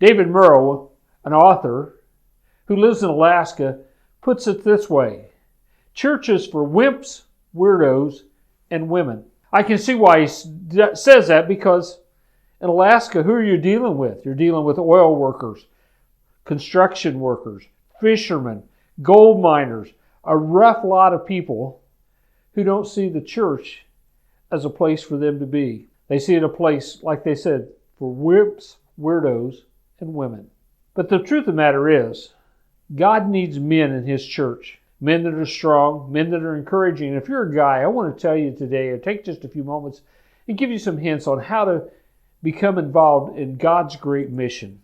David Murrow, an author who lives in Alaska, puts it this way: church is for wimps, weirdos, and women. I can see why he says that, because in Alaska, who are you dealing with? You're dealing with oil workers, construction workers, fishermen, gold miners, a rough lot of people who don't see the church as a place for them to be. They see it a place, like they said, for wimps, weirdos, and women. But the truth of the matter is, God needs men in His church. Men that are strong, men that are encouraging. And if you're a guy, I want to tell you today, or take just a few moments and give you some hints on how to become involved in God's great mission.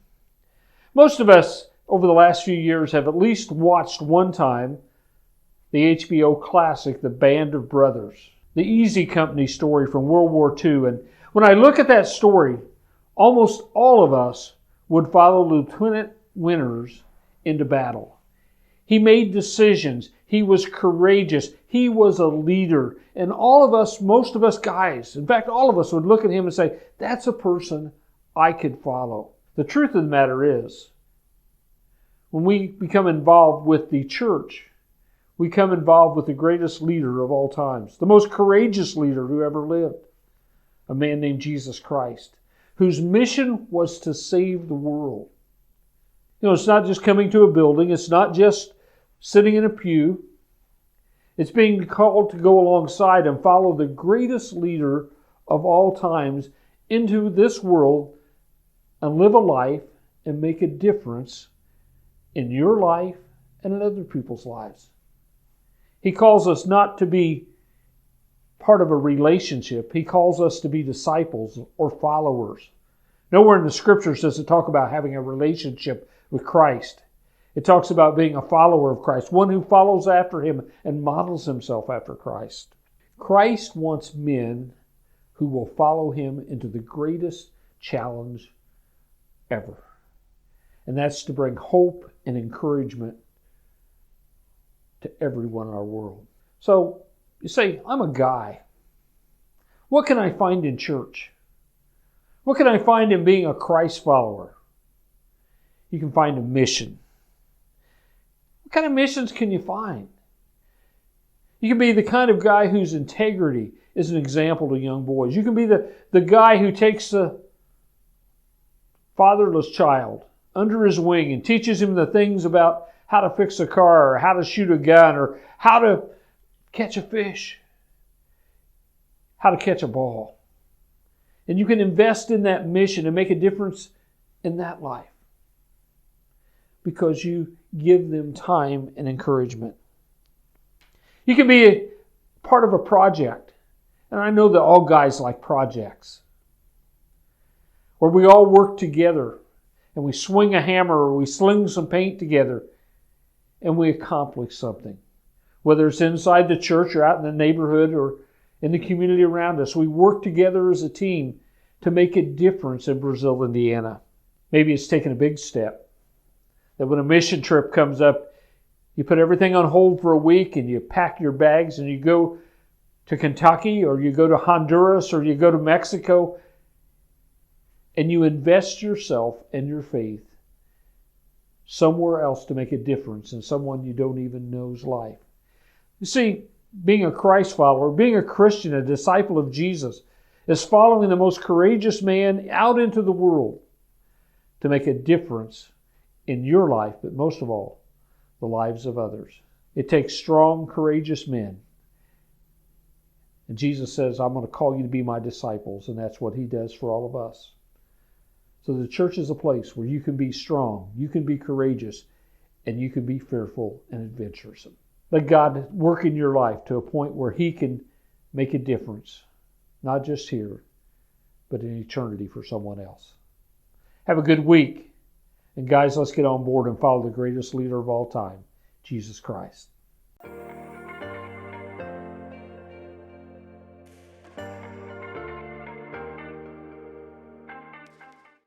Most of us, over the last few years, have at least watched one time the HBO classic, The Band of Brothers, the Easy Company story from World War II. And when I look at that story, almost all of us would follow Lieutenant Winters into battle. He made decisions. He was courageous. He was a leader. And all of us, most of us guys, in fact, all of us would look at him and say, that's a person I could follow. The truth of the matter is, when we become involved with the church, we become involved with the greatest leader of all times, the most courageous leader who ever lived, a man named Jesus Christ, whose mission was to save the world. You know, it's not just coming to a building. It's not just sitting in a pew. It's being called to go alongside and follow the greatest leader of all times into this world and live a life and make a difference in your life and in other people's lives. He calls us not to be part of a relationship. He calls us to be disciples or followers. Nowhere in the Scriptures does it talk about having a relationship with Christ. It talks about being a follower of Christ, one who follows after Him and models himself after Christ. Christ wants men who will follow Him into the greatest challenge ever. And that's to bring hope and encouragement to everyone in our world. So you say, I'm a guy. What can I find in church? What can I find in being a Christ follower? You can find a mission. What kind of missions can you find? You can be the kind of guy whose integrity is an example to young boys. You can be the guy who takes the fatherless child under his wing and teaches him the things about how to fix a car or how to shoot a gun or how to catch a fish, how to catch a ball. And you can invest in that mission and make a difference in that life because you give them time and encouragement. You can be a part of a project. And I know that all guys like projects, where we all work together and we swing a hammer or we sling some paint together and we accomplish something. Whether it's inside the church or out in the neighborhood or in the community around us, we work together as a team to make a difference in Brazil, Indiana. Maybe it's taking a big step. That when a mission trip comes up, you put everything on hold for a week and you pack your bags and you go to Kentucky or you go to Honduras or you go to Mexico and you invest yourself and your faith somewhere else to make a difference in someone you don't even know's life. You see, being a Christ follower, being a Christian, a disciple of Jesus, is following the most courageous man out into the world to make a difference in your life, but most of all, the lives of others. It takes strong, courageous men. And Jesus says, I'm going to call you to be my disciples, and that's what He does for all of us. So the church is a place where you can be strong, you can be courageous, and you can be fearful and adventuresome. Let God work in your life to a point where He can make a difference, not just here, but in eternity for someone else. Have a good week. And guys, let's get on board and follow the greatest leader of all time, Jesus Christ.